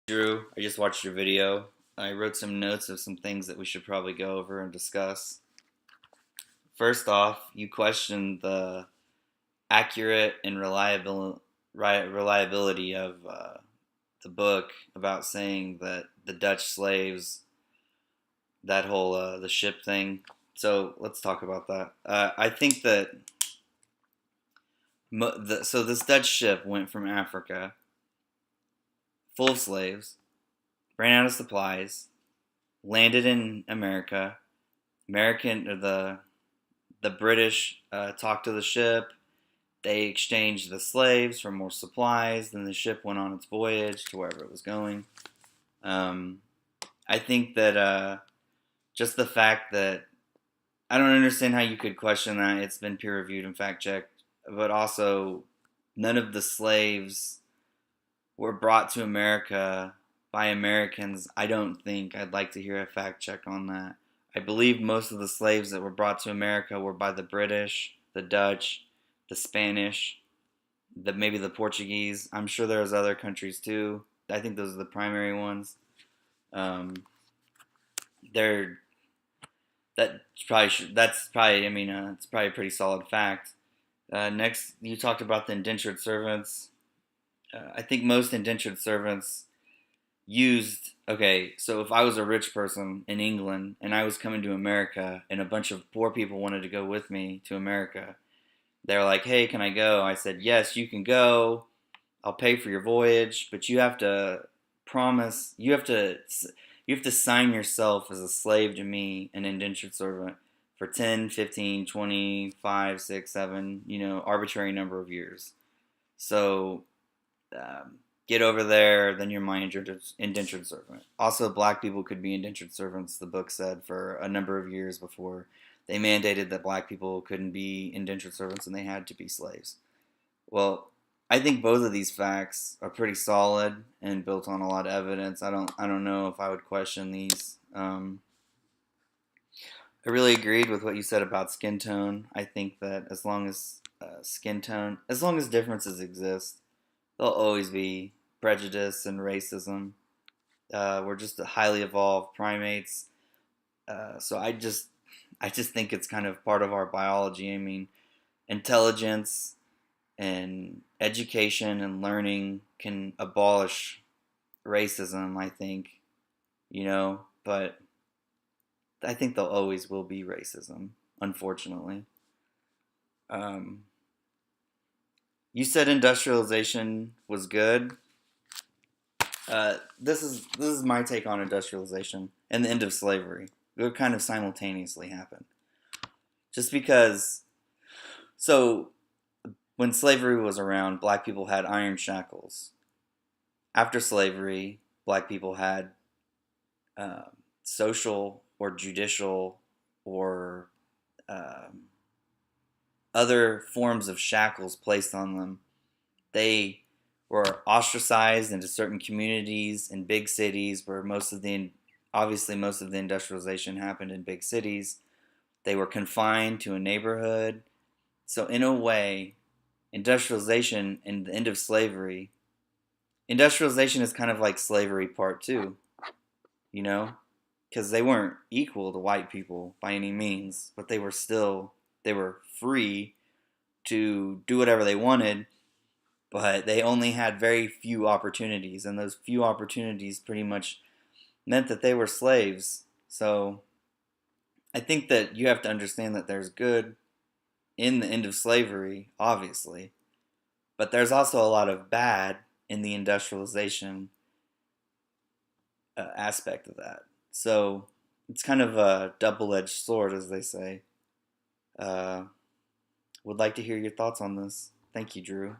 Drew, I just watched your video. I wrote some notes of some things that we should probably go over and discuss. First off, you questioned the accurate and reliability of the book about saying that the Dutch slaves, that whole the ship thing. So let's talk about that. I think that so this Dutch ship went from Africa full of slaves, ran out of supplies, landed in America. The British talked to the ship. They exchanged the slaves for more supplies. Then the ship went on its voyage to wherever it was going. Um, I think that just the fact that I don't understand how you could question that. It's been peer reviewed and fact checked, but also none of the slaves were brought to America by Americans. I don't think. I'd like to hear a fact check on that. I believe most of the slaves that were brought to America were by the British, the Dutch, the Spanish, maybe the Portuguese. I'm sure there's other countries too. I think those are the primary ones. Um, they're that's probably it's probably a pretty solid fact. Next, you talked about the indentured servants. I think most indentured servants used. Okay, so if I was a rich person in England and I was coming to America and a bunch of poor people wanted to go with me to America, they're like, "Hey, can I go?" I said, "Yes, you can go. I'll pay for your voyage, but you have to promise. You have to sign yourself as a slave to me, an indentured servant, for 10, 15, 25, 6, 7, arbitrary number of years. So get over there, then you're my indentured servant." Also, black people could be indentured servants, the book said, for a number of years before they mandated that black people couldn't be indentured servants and they had to be slaves. Well, I think both of these facts are pretty solid and built on a lot of evidence. I don't know if I would question these. I really agreed with what you said about skin tone. I think that as long as differences exist, there'll always be prejudice and racism. We're just highly evolved primates, so I just think it's kind of part of our biology. I mean, intelligence and education and learning can abolish racism. I think, but I think there always will be racism, unfortunately. Um, you said industrialization was good. This is my take on industrialization and the end of slavery. It would kind of simultaneously happen. Just because, so when slavery was around, black people had iron shackles. After slavery, black people had uh, social or judicial or um, other forms of shackles placed on them. They were ostracized into certain communities in big cities where obviously most of the industrialization happened in big cities. They were confined to a neighborhood. So in a way, industrialization and the end of slavery, industrialization is kind of like slavery part two, you know, because they weren't equal to white people by any means, but they were free to do whatever they wanted, but they only had very few opportunities, and those few opportunities pretty much meant that they were slaves. So I think that you have to understand that there's good in the end of slavery, obviously, but there's also a lot of bad in the industrialization aspect of that. So it's kind of a double-edged sword, as they say. Uh, would like to hear your thoughts on this. Thank you, Drew.